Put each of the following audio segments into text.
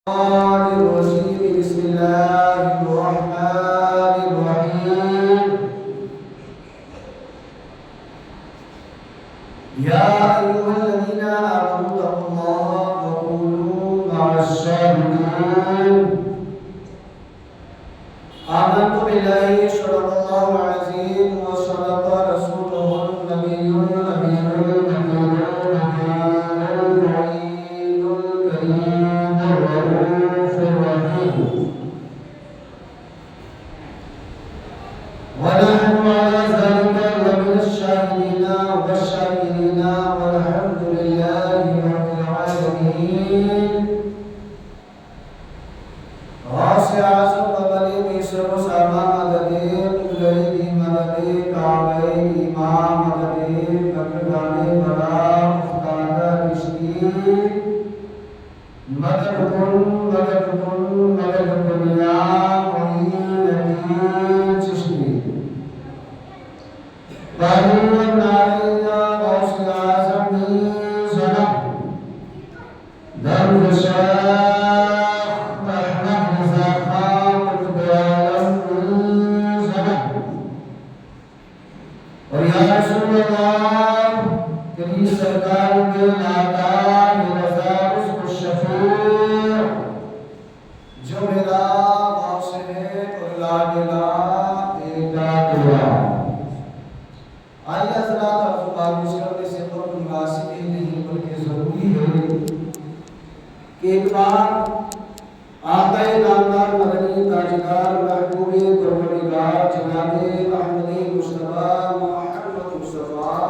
الرجيم بسم الله الرحمن الرحيم يا أيها الذين آمنوا اتقوا الله وكونوا مع الصادقين آمنت بالله صدق الله العظيم وصدق رسوله النبي الأمين ونحن على ذلك لمن الشاهدين والشاكرين والحمد لله رب العالمين راسع عزم بلي ميسر ساما مددي قبلي مددي كعبي إمام مددي بكراني بدا مفتادا بشتي مددكم مددكم مددكم يا معين چشتی بارون نارينا غوث العظم زنب درد شاخ محمد رضا قطب عالم زنب اور یا رسول اللہ تیری سرکار کے نادان رضا اس کو شفیع جو میرا غوث ہے اور لاڈلا بیٹا تیرا آئیے حضرات آپ باروش کرنے سے قرب مناسب ہی نہیں بلکہ ضروری ہے کہ ایک بار آقا نامدار مدنی تاجدار محبوب پروردگار جناب احمد مصطفیٰ محمد مصطفیٰ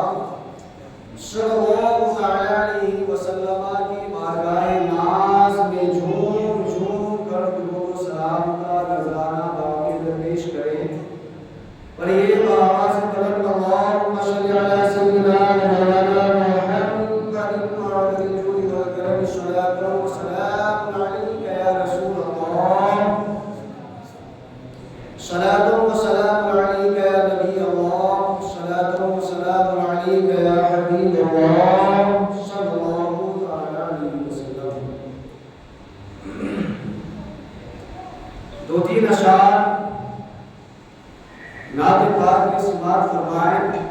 صلی اللہ علیہ وسلم کی بارگاہ ناز میں جھوم جھوم کر درود و سلام کا نذرانہ باقی درپیش کریں اور یہ آواز بلند اللہم صلی علی سیدنا مولانا محمد وعلى الجود والکرم صلاۃ و سلام علیک یا رسول اللہ صلاۃ و سلام علیک یا نبی اللہ صلاۃ و سلام علیک یا حبیب اللہ صلی اللہ علیہ وسلم. دو تین اشعار نعت پاک کی سماعت فرمائیں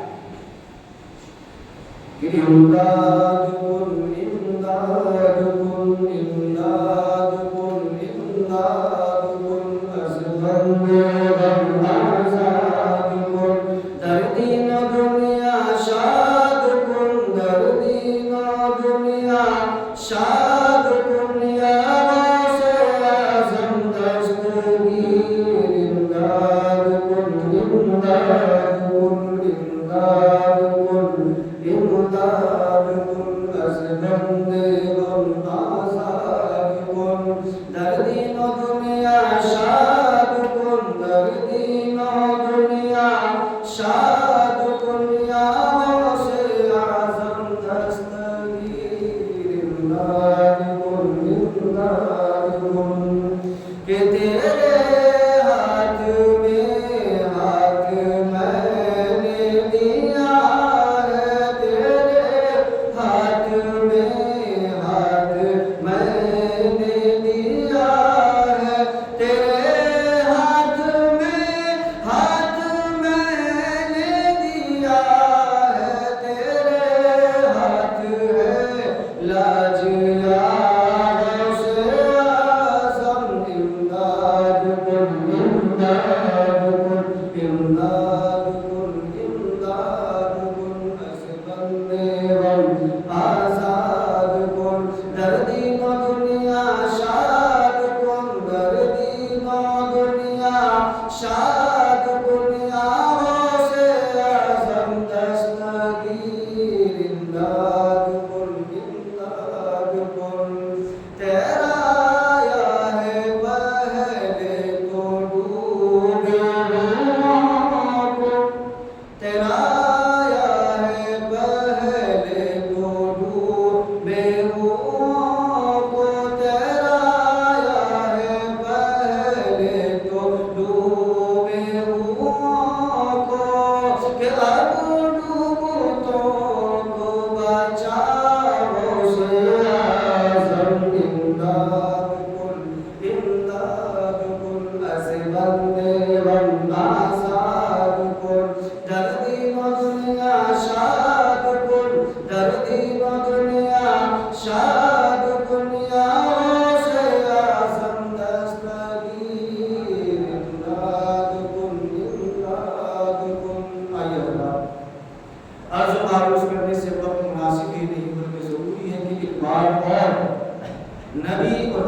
کہ امداد کن امداد کن امداد کن امداد کن از بند غم آزاد کن در دین و دنیا شاد کن در دین و دنیا شاد کن یا غوث اعظم دستگیر امداد کن امداد کن امداد کن امداد کن از بند غم آزاد کن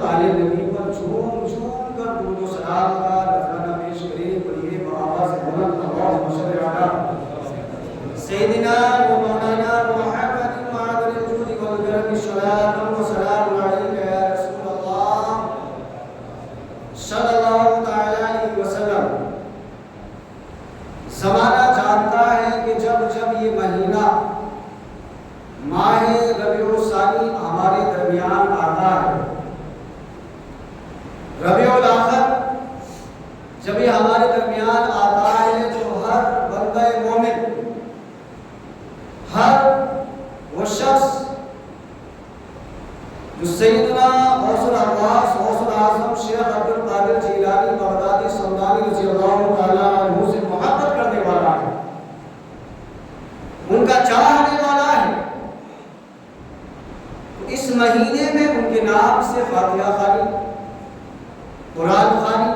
آل نبی پر جھوم جھوم کر درود و سلام کا نذرانہ پیش کرے. پڑھیے بآواز بلند اللہم صل علی سیدنا و مولانا محمد معدن الجود والکرم صلاۃ و سلام علیک یا رسول اللہ صلی اللہ تعالی علیہ وسلم. زمانہ جانتا ہے کہ جب یہ مہینہ ماہ ربیع الثانی ہمارے درمیان آتا ہے، ربیع الاخر جب یہ ہمارے درمیان آتا ہے تو ہر بندہ مومن، ہر وہ شخص جو سیدنا غوث الاغواث غوث الاعظم شیخ عبد القادر جیلانی بغدادی سمدانی رضی اللہ تعالیٰ عنہ سے محبت کرنے والا ہے، ان کا چاہنے والا ہے، تو اس مہینے میں ان کے نام سے فاتحہ خوانی، قرآن خوانی،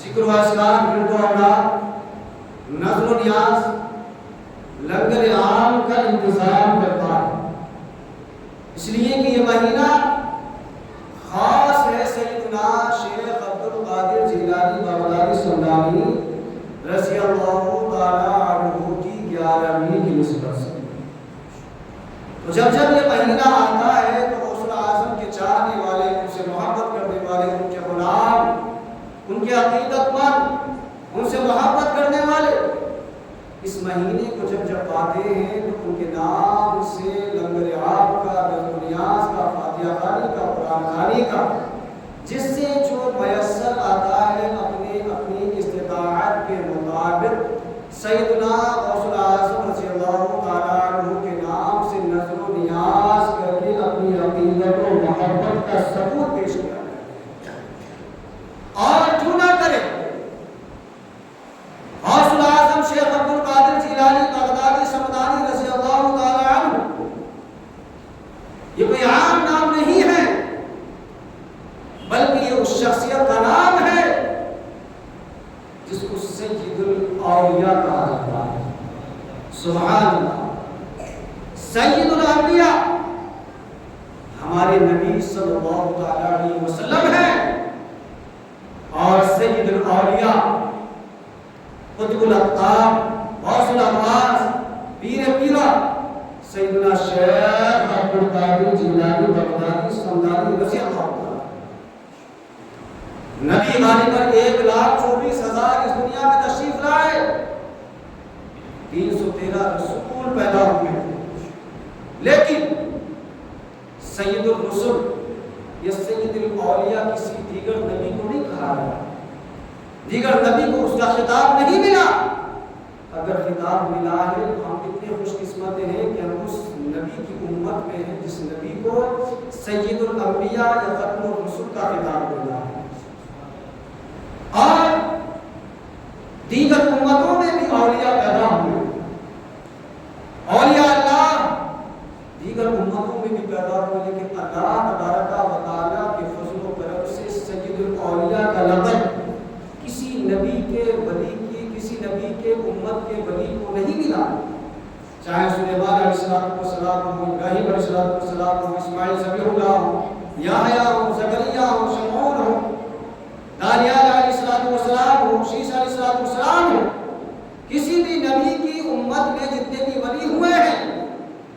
ذکر و اذکار، ورد و اوراد، نظر و نیاز، لنگر عام کا انتظام کرتا ہے. اس لیے کہ یہ مہینہ خاص ہے سیدنا شیخ عبد القادر جیلانی بغدادی سمدانی رضی اللہ تعالی عنہ کی 11ویں کی نسبت سے. تو جب یہ مہینہ آتا ہے تو غوث الاعظم کے چاہنے والے، ان سے محبت کرنے والے، ان کے غلام، ان کے عقیدت مند، ان سے محبت کرنے والے اس مہینے کو جب پاتے ہیں تو ان کے نام سے لنگر عام کا، نظر و نیاز کا، فاتحہ خوانی کا، قرآن خوانی کا، جس سے جو میسر آتا ہے اپنی استطاعت کے مطابق سیدنا غوث الاعظم رضی اللہ تعالیٰ عنہ کے نام سے نظر و نیاز کر کے اپنی عقیدت و محبت کا ثبوت پیش کیا ہے. اور کیوں نہ کرے غوث الاعظم شیخ عبد القادر جیلانی بغدادی سمدانی رضی اللہ تعالی عنہ، یہ کوئی عام نام نہیں ہے بلکہ یہ اس شخصیت کا نام ہے جس کو سید الاولیاء کہا جاتا ہے. سبحان اللہ. سید الانبیاء ہمارے نبی صلی اللہ تعالی علیہ وسلم ہیں، اور سید الاولیاء قطب الاقطاب غوث الاغواث پیر پیرا سیدنا شیخ عبد القادر جیلانی بغدادی سمدانی رضی اللہ تعالی. نبی ہمارے پر 1,24,000 اس دنیا میں تشریف لائے، 313 رسول پیدا ہوئے، لیکن سید الرسل یا سید الاولیاء کسی دیگر نبی کو نہیں کہا گیا، دیگر نبی کو اس کا خطاب نہیں ملا. اگر خطاب ملا ہے تو ہم کتنے خوش قسمت ہیں کہ ہم اس نبی کی امت میں ہیں جس نبی کو سید الانبیاء یا ختم الرسل کا خطاب ملا ہے. اور دیگر امتوں میں بھی اولیاء پیدا ہوئے، اولیاء اللہ دیگر امتوں میں بھی پیدا ہوئے، لیکن اللہ تبارک و تعالیٰ کے فضل و کرم سے سید الاولیاء کا لقب کسی نبی کے ولی کی، کسی نبی کے امت کے ولی کو نہیں ملا. چاہے سلیمان علیہ السلام ہو، ابراہیم علیہ السلام ہو، اسماعیل ذبیح اللہ ہو، یحییٰ ہو، زکریا ہو، شمعون ہو، دانیال علیہ السلام ہو، شیشا علیہ السلام ہو، کسی بھی نبی کی امت میں جتنے بھی ولی ہوئے ہیں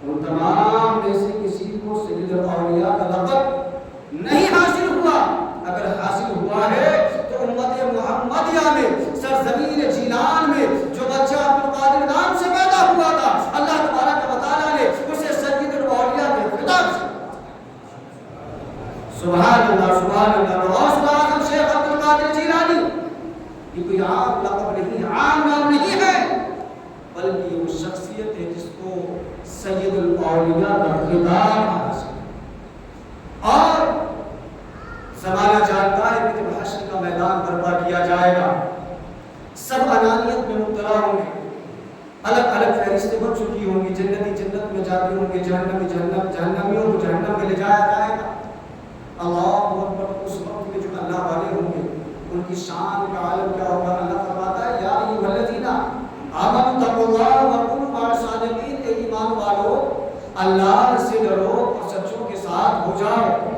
ان تمام میں سے کسی کو سید الاولیاء کا لقب نہیں حاصل ہوا. اگر حاصل ہوا ہے تو امت محمدیہ میں سرزمین جیلان میں جو بچہ عبد القادر نام سے پیدا ہوا تھا، اللہ تبارک و تعالیٰ نے اسے سید الاولیاء کے خطاب سے. سبحان اللہ سبحان اللہ. غوث الاعظم شیخ عبد القادر جیلانی یہ کوئی عام لقب نہیں، عام نام نہیں ہے، بلکہ وہ شخصیت ہے جس کو سید الاولیاء کا خطاب حاصل. اور زمانہ جانتا ہے کہ جب حشر کا میدان برپا کیا جائے گا سب انانیت میں مبتلا ہوں گے، الگ الگ فہرستیں بن چکی ہوں گی، جنتی جنت میں جاتے ہوں گے، جہنمی جہنمیوں کو جہنم میں لے جایا جائے گا. اللہ اکبر. اس وقت میں جو اللہ والے ہوں گے ان کی شان کا عالم کیا ہوگا. اللہ فرماتا ہے یا ایھا الذین آمنوا اتقوا اللہ وکونوا مع الصادقین. اے ایمان والو اللہ سے ڈرو اور سچوں کے ساتھ ہو جاؤ.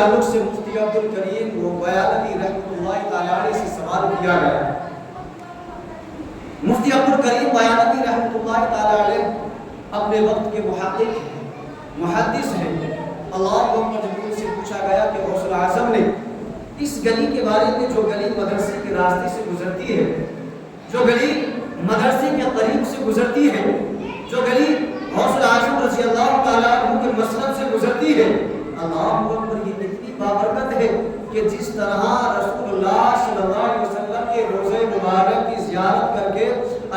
تعلق سے مفتی عبدالکریم بیانوی رحمۃ اللہ تعالی علیہ سے سوال کیا گیا۔ مفتی عبدالکریم بیانوی رحمۃ اللہ تعالی علیہ اپنے وقت کے محدث ہیں۔ اللہ کو مجبور سے پوچھا گیا کہ غوث الاعظم نے اس گلی کے بارے میں، جو گلی مدرسے کے راستے سے گزرتی ہے، جو گلی مدرسے کے قریب سے گزرتی ہے، جو گلی غوث الاعظم رضی اللہ تعالیٰ عنہ کے مسلک سے گزرتی ہے، اللہ اکبر، یہ اتنی بابرکت ہے کہ جس طرح رسول اللہ صلی اللہ علیہ وسلم کے روزے مبارک کی زیارت کر کے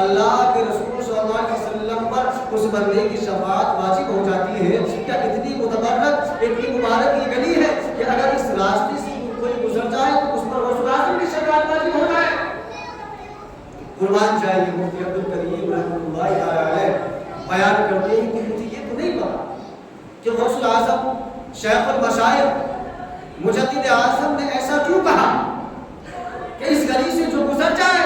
اللہ کے رسول صلی اللہ علیہ وسلم پر اس بندے کی شفاعت واجب ہو جاتی ہے، کیا اتنی متبرک، اتنی مبارک یہ گلی ہے کہ اگر اس راستے سے کوئی گزر جائے تو اس پر غوث الاعظم کی شفاعت واجب ہو جائے۔ قربان جائے مفتی عبدالکریم رحمۃ اللہ تعالی علیہ بیان کرتے ہیں کہ مجھے یہ تو نہیں پتا کہ غوث الاعظم شیخ المشائخ مجدد اعظم نے ایسا کیوں کہا کہ اس گلی سے جو گزر جائے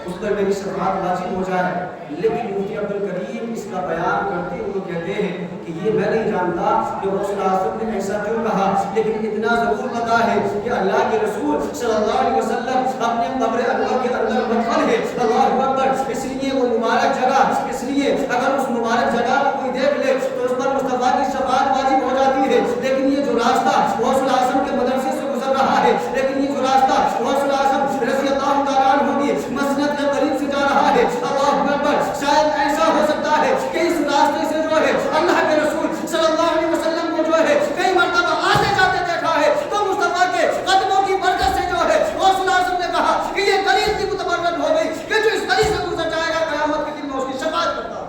اس پر میری شفاعت واجب ہو جائے، لیکن مفتی عبدالکریم اس کا بیان کرتے ہوئے کہتے ہیں کہ یہ میں نہیں جانتا کہ غوث الاعظم نے ایسا کیوں کہا، لیکن اتنا ضرور پتا ہے کہ اللہ کے رسول صلی اللہ علیہ وسلم اپنے قبر انور کے اندر مدفن ہے، اللہ اکبر، اس لیے وہ مبارک جگہ، اس لیے اگر اس مبارک جگہ کو کوئی دیکھ لے تو اس پر مصطفیٰ کی شفاعت واجب ہو جاتی ہے۔ لیکن یہ جو راستہ غوث الاعظم کے مدرسے سے گزر رہا ہے، لیکن یہ جو راستہ غوث الاعظم رضی اللہ تعالیٰ عنہ کی مسند کے قریب سے جا رہا ہے، اللہ اکبر، شاید ایسا ہو سکتا ہے کہ اس راستے سے جو ہے اللہ کے رسول صلی اللہ علیہ وسلم کو جو ہے کئی مرتبہ آتے جاتے دیکھا ہے، تو مصطفیٰ کے قدموں کی برکت سے جو ہے غوث الاعظم نے کہا کہ یہ گلی اتنی متبرک ہو گئی کہ جو اس گلی سے گزر جائے گا قیامت کے دن میں اس کی شفاعت کرتا ہوں۔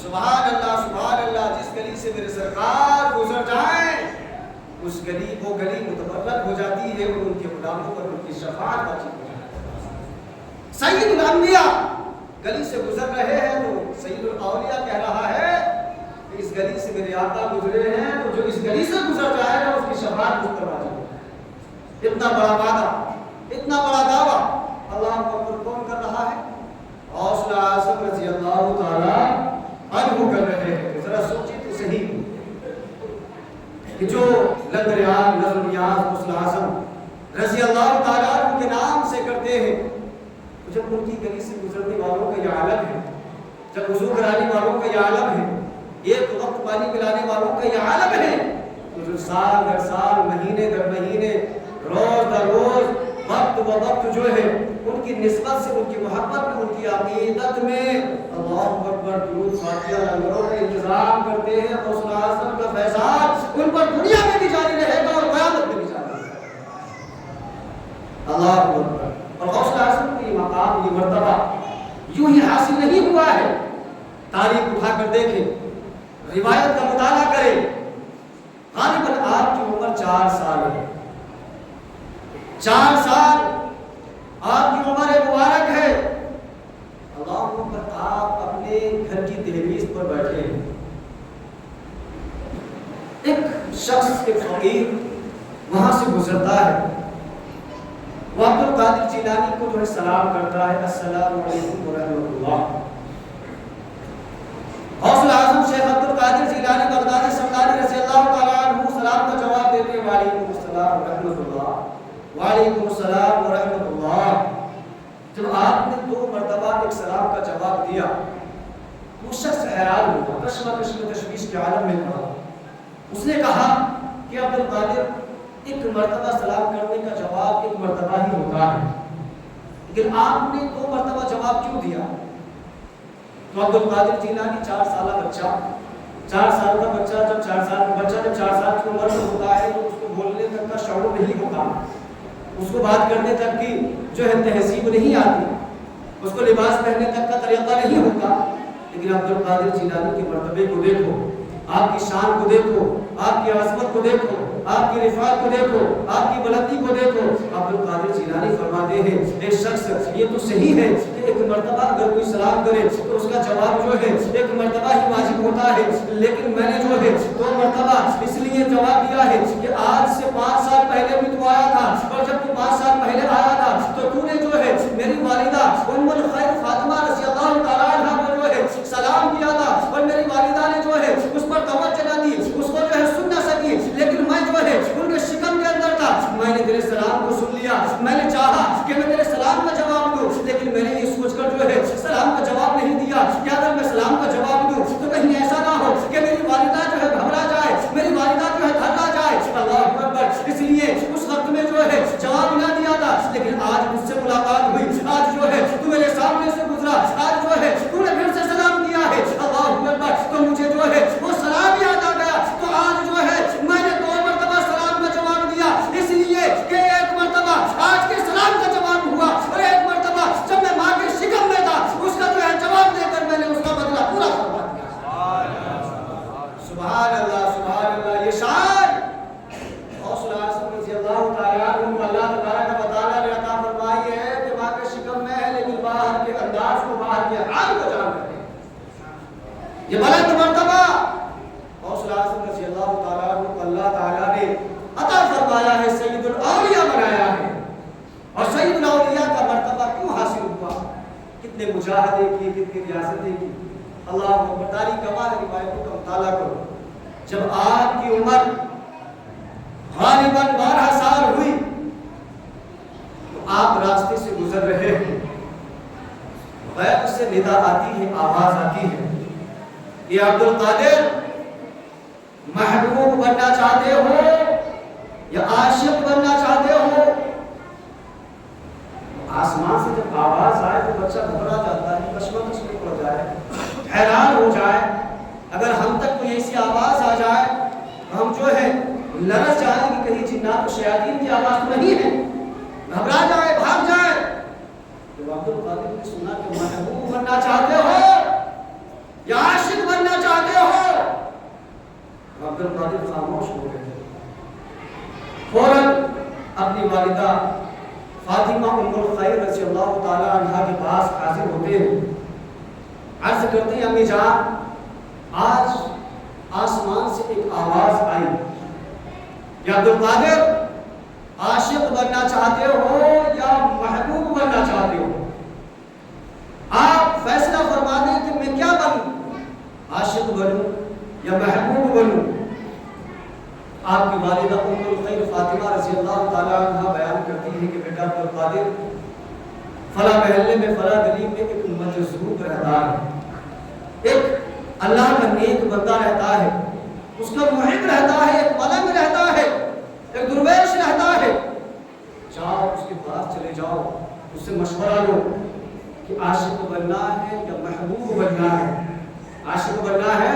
سبحان اللہ، سبحان اللہ، جس گلی سے میرے سرکار گزر جائیں اس گلی، وہ گلی متبرک ہو جاتی ہے اور ان کے غلاموں پر ان کی شفاعت واجب ہو جاتی ہے۔ سید الانبیاء گلی سے گزر رہے ہیں تو سید الاولیاء کہہ رہا ہے کہ اس گلی سے میرے آقا گزرے ہیں تو جو اس گلی سے گزر جائے گا اس کی شفاعت مجھ پر واجب ہو جائے۔ اتنا بڑا وعدہ، اتنا بڑا دعویٰ اللہ کو کون کر رہا ہے؟ غوث الاعظم رضی اللہ تعالیٰ عنہ کر رہے ہیں۔ ذرا سوچیں تو صحیح کہ جو لندریان نظر نیاز غوث الاعظم رضی اللہ تعالیٰ عنہ کے نام سے کرتے ہیں، جب ان کی گلی سے گزرنے والوں کا یہ عالم ہے، جب وضو کرانے والوں کا یہ عالم ہے، ایک وقت پانی پلانے والوں کا یہ عالم ہے، تو جو سال در سال، مہینے در مہینے، روز در روز، وقت و وقت جو ہے ان کی نسبت سے، ان کی محبت میں، ان کی عقیدت میں اللہ اکبر درود فاتحہ لنگروں کا انتظام کرتے ہیں، غوث الاعظم کا فیضان ان پر دنیا میں بھی جاری رہے گا اور قیامت میں بھی جاری رہے گا۔ اللہ اکبر۔ اور غوث الاعظم کی مقام، یہ مرتبہ یوں ہی حاصل نہیں ہوا ہے۔ تاریخ اٹھا کر دیکھیں، روایت کا مطالعہ کریں، غالباً آپ کی عمر 4 سال ہے، 4 سال آپ کی عمر مبارک ہے۔ اللہ اکبر، آپ اپنے گھر کی دہلیز پر بیٹھے ہیں، ایک شخص، ایک فقیر وہاں سے گزرتا ہے، وہ عبد القادر جیلانی کو جو ہے سلام کرتا ہے، السلام علیکم ورحمۃ اللہ۔ غوث الاعظم شیخ عبد القادر جیلانی بغدادی سمدانی رضی اللہ تعالیٰ عنہ سلام کا جواب دیتے ہیں، وعلیکم السلام ورحمۃ اللہ، وعلیکم السلام ورحمۃ اللہ۔ جب آپ نے 2 مرتبہ ایک سلام کا جواب دیا تو اس شخص حیران ہوا، کشمکش میں، تشویش کے عالم میں تھا۔ اس نے کہا کہ عبد القادر، ایک مرتبہ سلام کرنے کا جواب ایک مرتبہ ہی ہوتا ہے، لیکن آپ نے 2 مرتبہ جواب کیوں دیا؟ تو عبد القادر جیلانی 4 سالہ بچہ، 4 سال کا بچہ، جب 4 سال کا بچہ جب 4 سال کی عمر میں ہوتا ہے تو اس کو بولنے تک کا شعور نہیں ہوتا، اس کو بات کرنے تک کی جو ہے تہذیب نہیں آتی، اس کو لباس پہننے تک کا طریقہ نہیں ہوتا۔ لیکن عبد القادر جیلانی کے مرتبے کو دیکھو، آپ کی شان کو دیکھو، آپ کی عظمت کو دیکھو، آپ کی رفعت کو دیکھو، آپ کی بلندی کو دیکھو۔ عبد القادر جیلانی فرماتے ہیں، ایک شخص، یہ تو صحیح ہے کہ ایک مرتبہ اگر کوئی سلام کرے تو اس کا جواب جو ہے ایک مرتبہ ہی واجب ہوتا ہے، لیکن میں نے جو ہے 2 مرتبہ اس لیے جواب دیا ہے کہ آج سے 5 سال پہلے بھی تو آیا تھا، اور جب تو 5 سال پہلے آیا تھا تو تو نے جو ہے میری والدہ ام الخیر فاطمہ رضی اللہ تعالیٰ عنہ کو جو ہے سلام کیا تھا، اور میری والدہ نے جو ہے اس پر توجہ نہ دی، اس کو جو ہے سن نہ سکی، لیکن عطا فرمایا ہے، سید الاولیاء بنایا ہے. اور سید الاولیاء کا مرتبہ کیوں حاصل ہوا؟ کتنے مجاہدے کیے، کتنی ریاستیں کی. اللہ کو تاریخ گواہ ہے، روایتوں کا مطالعہ کرو. جب آپ کی عمر غالباً 12 سال ہوئی تو آپ راستے سے گزر رہے ہیں، غیب سے ندا آتی ہے، آواز آتی ہے، یہ عبد القادر محبوب بننا چاہتے ہو یا عاشق بننا چاہتے ہو؟ آسمان سے جب آواز آئے تو بچہ گھبرا جاتا ہے، کشمکش میں پڑ جائے، حیران ہو جائے. اگر ہم تک کوئی ایسی آواز آ جائے تو ہم جو ہے لرز جائیں کہ کہیں جنات و شیاطین کی آواز نہیں ہے، گھبرا جائے، بھاگ جائے. جب عبد القادر نے سنا کہ محبوب بننا چاہتے ہو یا عاشق بننا چاہتے ہو، عبد القادر خاموش ہو گئے. فوراً اپنی والدہ فاطمہ ام الخیر رضی اللہ تعالی عنہا کے پاس حاضر ہوتے ہیں، عرض کرتے ہیں امی جان آج آسمان سے ایک آواز آئی، یا عبد القادر عاشق بننا چاہتے ہو یا محبوب بننا چاہتے ہو؟ آپ فیصلہ فرما دیں کہ میں کیا بنوں، عاشق بنوں یا محبوب بنوں؟ آپ کی والدہ ام الخیر فاطمہ رضی اللہ تعالی عنہ بیان کرتی ہے کہ بیٹا عبد القادر فلاں محلے میں فلاں گلی میں ایک مجذوب رہتا ہے، ایک اللہ کا نیک بندہ رہتا ہے، اس کا محب رہتا ہے، ایک ملنگ رہتا ہے، ایک درویش رہتا ہے. جاؤ اس کے پاس چلے جاؤ، اس سے مشورہ لو کہ عاشق بننا ہے یا محبوب بننا ہے، عاشق بننا ہے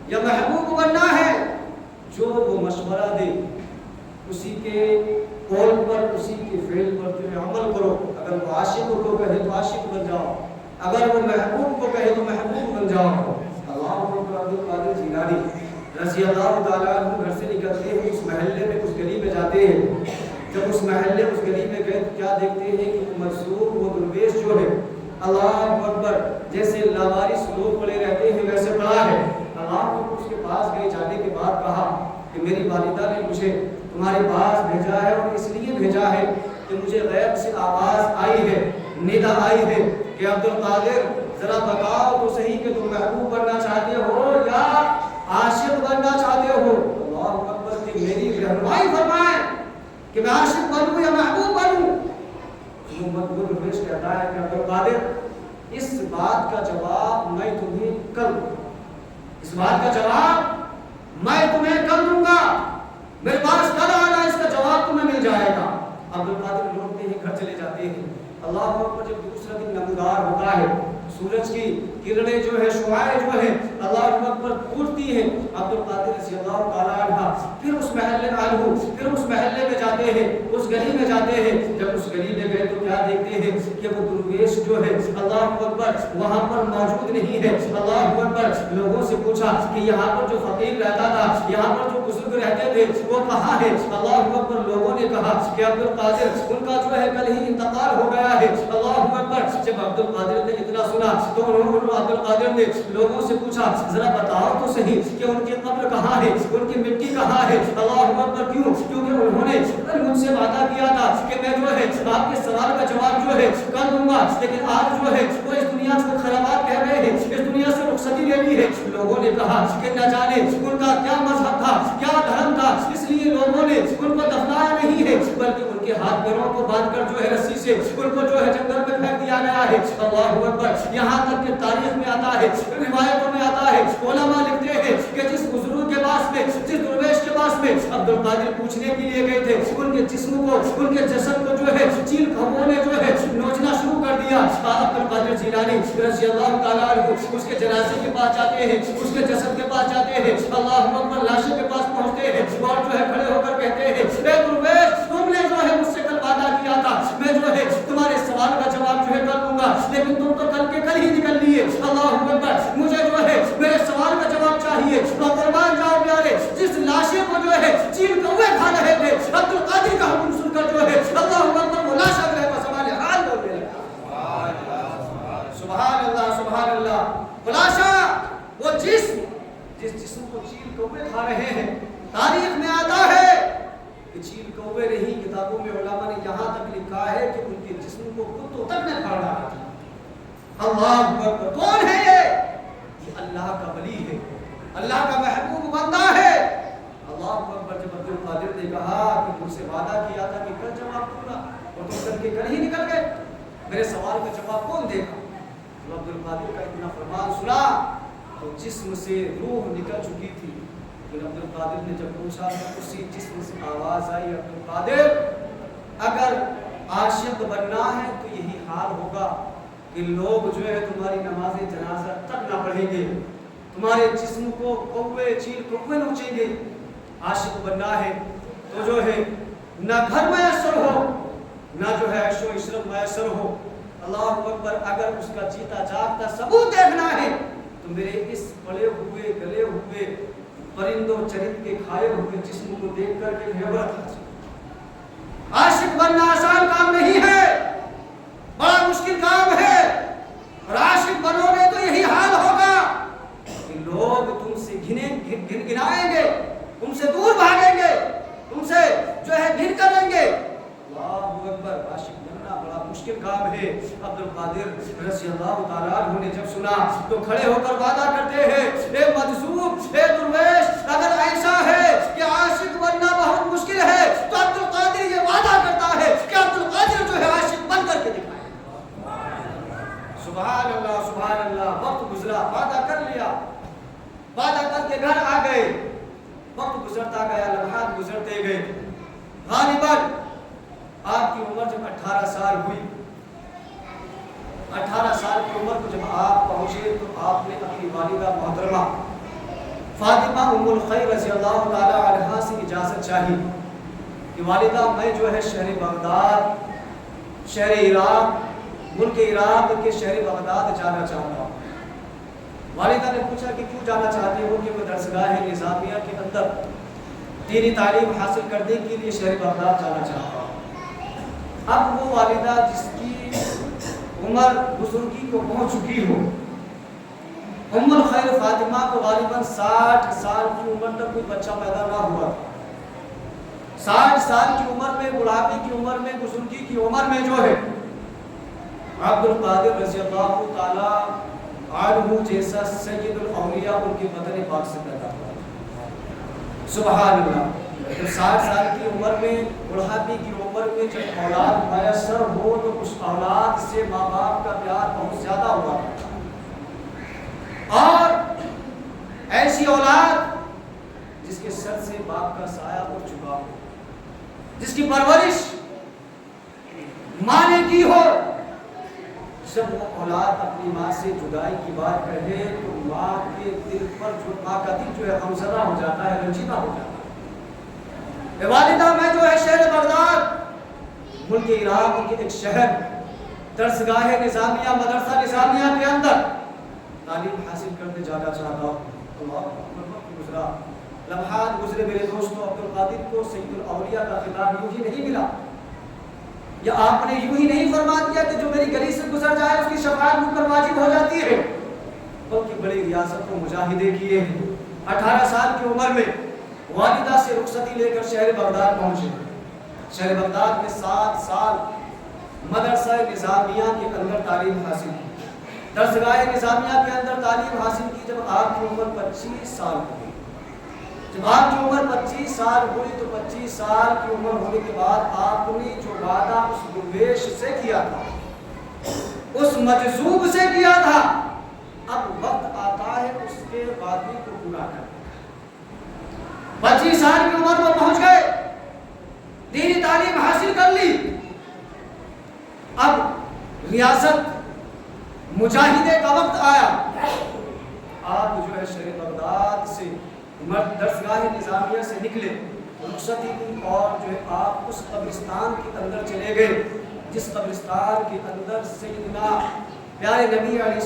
یا محبوب بننا ہے. جو وہ مشورہ دے اسی کے قول پر، اسی کے فعل پر تمہیں عمل کرو. اگر وہ عاشق کو کہے تو عاشق بن جاؤ، اگر وہ محبوب کو کہے تو محبوب بن جاؤ. اللہ اکبر. عبد القادر جیلانی رضی اللہ تعالیٰ عنہ گھر سے نکلتے ہیں، اس محلے میں، اس گلی میں جاتے ہیں. جب اس محلے، اس گلی میں گئے تو کیا دیکھتے ہیں کہ وہ مجذوب، وہ درویش جو ہے، اللہ اکبر، جیسے لاوارث لوگ پڑے رہتے ہیں ویسے پڑا ہے. اللہ کو اس کے پاس گئے، جانے کے بعد کہا کہ میری والدہ نے مجھے تمہارے پاس بھیجا ہے اور اس لیے بھیجا ہے کہ مجھے غیب سے آواز آئی ہے، ندا آئی ہے کہ عبد القادر ذرا بتاؤ تو صحیح کہ تم محبوب بننا چاہتے ہو یا عاشق بننا چاہتے ہو. اللہ اکبر. کہ میری رہنمائی فرمائیں کہ میں عاشق بنوں یا محبوب بنوں. محمد درویش کہتا ہے کہ عبد القادر اس بات کا جواب میں تمہیں کل دوں گا، اس بات کا جواب میں تمہیں کل دوں گا، میرے پاس کل آنا، اس کا جواب تمہیں مل جائے گا. عبد القادر لوٹتے ہیں، گھر چلے جاتے ہیں. اللہ اکبر. جب دوسرا دن نمودار ہوتا ہے، سورج کی کرنیں جو ہے، شعاعیں جو ہے اللہ اکبر ٹوٹتی ہیں، عبد القادر رضی اللہ تعالیٰ عنہ پھر اس محلے میں جاتے ہیں، اس گلی میں جاتے ہیں. جب اس گلی میں گئے تو کیا دیکھتے ہیں کہ وہ درویش جو ہے اللہ اکبر وہاں پر موجود نہیں ہے. اللہ اکبر. لوگوں سے پوچھا کہ یہاں پر جو فقیر رہتا تھا، یہاں پر جو بزرگ رہتے تھے وہ کہاں ہے؟ اللہ اکبر. لوگوں نے کہا کہ عبد القادر ان کا جو ہے کل ہی انتقال ہو گیا ہے. اللہ اکبر. جب عبد القادر نے اتنا سنا تو انہوں عبد القادر نے لوگوں سے پوچھا ذرا بتاؤ تو صحیح کہ ان کی قبر کہاں ہے، ان کی مٹی کہاں ہے. اللہ اکبر. کیوں؟ کیونکہ انہوں نے مجھ سے وعدہ کیا تھا کہ میں جو ہے آپ کے سوال کا جواب جو ہے کر دوں گا، لیکن آج جو ہے وہ اس دنیا سے خرابات کہہ رہے ہیں، اس دنیا سے رخصتی لینی ہے. لوگوں نے کہا کہ نہ جانے ان کا کیا مذہب تھا، کیا دھرم تھا، اس لیے لوگوں نے ان کو دفنایا نہیں ہے، بلکہ ان کے ہاتھ پیروں کو باندھ کر جو ہے رسی سے ان کو جو ہے جنگل میں پھینک دیا گیا ہے. اللہ اکبر. یہاں تک کہ تاریخ میں آتا ہے، روایتوں میں آتا ہے، علماء لکھتے ہیں کہ جس بزرگ کے پاس میں، جس درویش کے پاس میں عبد القادر پوچھنے کے لیے گئے تھے، ان کے جسم کو، ان کے جسد کو جو ہے چیل کھمبوں نے جو ہے نوچنا شروع کر دیا. عبد القادر جیلانی رضی اللہ تعالیٰ عنہ اس کے جنازے کے پاس جاتے ہیں، اس کے جسد کے پاس جاتے ہیں، اللہ اکبر، لاشیں کے پاس پہنچتے ہیں اور جو ہے کھڑے ہو کر کہتے ہیں اے درویش تم نے جو ہے مجھ سے کل وعدہ کیا تھا، میں جو ہے تمہارے سوال کا جواب جو ہے کر دوں گا، لیکن تم تو کل کے کل ہی نکل لیے. اللہ اکبر. مجھے جو ہے میرے سوال کا جواب چاہیے. تو قربان جاؤ پیارے، جس لاشے کو جو ہے چیل کوے کھا رہے تھے، عبد القادر کا حکم سن کر جو ہے اللہ اکبر وہ لاشا جو ہے بس ہمارے حال بولنے لگا. سبحان اللہ، سبحان اللہ. خلاصہ وہ جس جسم کو چیل کوے کھا رہے ہیں، تاریخ میں آتا ہے کہ چیل کوے نہیں، کتابوں میں علماء نے یہاں تک لکھا ہے کہ ان کے جسم کو کتوں تک نے پھاڑ ڈالا تھا۔ اللہ اکبر! کون ہے یہ اللہ کا ولی ہے، اللہ کا محبوب بندہ ہے۔ اللہ اکبر! جب عبد القادر نے کہا کہ تم سے وعدہ کیا تھا کہ کل جواب دوں گا اور تم کل کے کل ہی نکل گئے، میرے سوال کا جواب کون دے گا؟ تو عبد القادر کا اتنا فرمان سنا تو جسم سے روح نکل چکی تھی، لیکن عبد القادر نے جب پوچھا تو اسی جسم سے آواز آئی، عبد القادر اگر عاشق بننا ہے تو یہی حال ہوگا کہ لوگ جو ہے تمہاری نماز جنازہ تک نہ پڑھیں گے، تمہارے جسم کو کوے چیل کوے نوچیں گے۔ عاشق بننا ہے تو جو ہے نہ گھر میسر ہو، نہ جو ہے عیش و عشرت میسر ہو۔ اللہ اکبر! اگر اس کا جیتا جاگتا ثبوت دیکھنا ہے تو میرے اس پڑے ہوئے گلے ہوئے پرندوں چرند کے کھائے ہوئے جسم کو دیکھ کر کے عبرت حاصل۔ عاشق بننا آسان کام نہیں ہے، بڑا مشکل کام ہے، اور عاشق بنو گے تو یہی حال ہوگا کہ لوگ تم سے گنائیں گے، تم سے دور بھاگیں گے، تم سے جو ہے گھن کریں گے۔ اللہ اکبر! عاشق بننا بڑا مشکل کام ہے۔ عبد القادر رضی اللہ تعالیٰ عنہ نے جب سنا تو کھڑے ہو کر وعدہ کرتے ہیں، اے مجذوب، اے درویش، اگر ایسا ہے کہ عاشق بننا بہت مشکل ہے تو عبد القادر یہ وعدہ کرتا ہے کہ عبد القادر جو ہے عاشق بن کر کے دکھائے۔ سبحان اللہ، سبحان اللہ! وقت گزرا، وعدہ کر لیا، وعدہ کر کے گھر آ گئے، وقت گزرتا گیا، لمحات گزرتے گئے۔ غالباً آپ کی عمر جب 18 سال ہوئی، 18 سال کی عمر کو جب آپ پہنچے تو آپ نے اپنی والدہ محترمہ فاطمہ ام الخیر رضی اللہ تعالی عنہا سے اجازت چاہی کہ والدہ میں جو ہے شہر بغداد، شہر عراق، ملک عراق کے شہر بغداد جانا چاہتا ہوں۔ والدہ نے پوچھا کہ کیوں جانا چاہتے ہو؟ کہ میں درسگاہ نظامیہ کے اندر دینی تعلیم حاصل کرنے کے لیے شہر بغداد جانا چاہتا ہوں۔ اب وہ والدہ جس کی عمر بزرگی کو پہنچ چکی ہو، ام الخیر فاطمہ کو غالباً 60 سال کی عمر تک کوئی بچہ پیدا نہ ہوا تھا۔ 60 سال کی عمر میں، بڑھاپے کی عمر میں، بزرگی کی عمر میں جو ہے عبد القادر رضی اللہ تعالیٰ عنہ جیسا سید الاولیاء ان کے بدن پاک سے پیدا ہوا۔ سبحان اللہ! جب 60 سال کی عمر میں، بڑھاپے کی عمر میں جب اولاد میسر ہو تو اس اولاد سے ماں باپ کا پیار بہت زیادہ ہوا، اور ایسی اولاد جس کے سر سے باپ کا سایہ اٹھ چکا ہو، جس کی پرورش ماں نے کی ہو، جب وہ اولاد اپنی ماں سے جدائی کی بات کہے تو ماں کے دل پر ماں کا دل جو ہے غمزدہ ہو جاتا ہے، رنجیدہ ہو جاتا ہے۔ والدہ میں جو ہے شہر بغداد، ملک عراق کے ایک شہر، درسگاہ نظامیہ، مدرسہ نظامیہ کے اندر تعلیم حاصل کرنے جانا چاہتا ہوں۔ اللہ اکبر! وقت گزرا، لمحات گزرے میرے دوستوں۔ عبد القادر کو سید الاولیاء کا خطاب یوں ہی نہیں ملا، یا آپ نے یوں ہی نہیں فرما دیا کہ جو میری گلی سے گزر جائے اس کی شفاعت مجھ پر واجب ہو جاتی ہے، بلکہ بڑی ریاست کو مجاہدے کیے ہیں۔ 18 سال کی عمر میں والدہ سے رخصتی لے کر شہر بغداد پہنچے۔ شہر بغداد میں 7 سال مدرسہ نظامیہ کے اندر تعلیم حاصل کی، درسگاہ نظامیہ کے اندر تعلیم حاصل کی۔ جب آپ کی عمر 25 سال ہوئی، جب آپ کی عمر 25 سال ہوئی تو 25 سال کی عمر ہونے کے بعد آپ نے جو وعدہ اس درویش سے کیا تھا، اس مجذوب سے کیا تھا، اب وقت آتا ہے اس کے وعدے کو پورا کرنے کا۔ 25 سال کی عمر پر پہنچ گئے، دینی تعلیم حاصل کر لی، اب ریاست مجاہدے کا وقت آیا۔ آپ جو ہے شہر بغداد سے درسگاہ نظامیہ سے نکلے، رخصتی دی، اور جو ہے آپ اس قبرستان کے اندر چلے گئے جس قبرستان کے اندر سیدنا پیارے نبی علیہ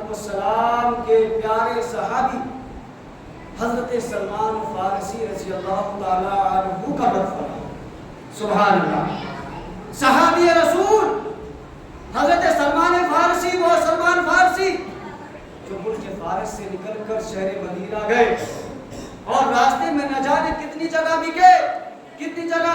السلام کے پیارے صحابی حضرت سلمان فارسی رضی اللہ تعالی عنہ کا مدفن ہے۔ سبحان اللہ! صحابی رسول حضرت سلمان فارسی، وہ سلمان فارسی جو ملک فارس سے نکل کر شہر مدینہ گئے، اور راستے میں نہ جانے کتنی جگہ بکے، کتنی جگہ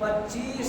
25